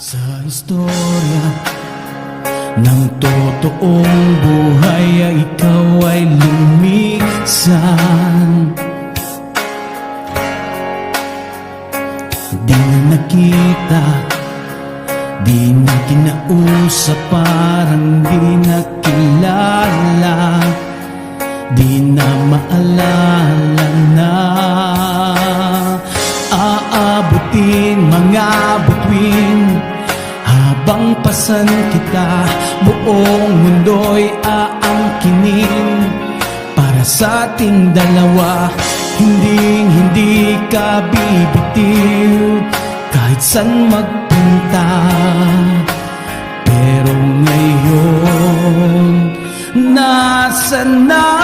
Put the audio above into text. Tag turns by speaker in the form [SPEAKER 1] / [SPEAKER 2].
[SPEAKER 1] Sa istorya ng totoong buhay ay ikaw ay lumisan. Di na nakita, di na kinausap, parang di na kilala, di na maalala na. Aabutin mga bituin, habang pasan kita, buong mundo'y aangkinin. Para sa ating dalawa, hindi ka bibitiw, kahit saan magpunta. Pero ngayon, nasa na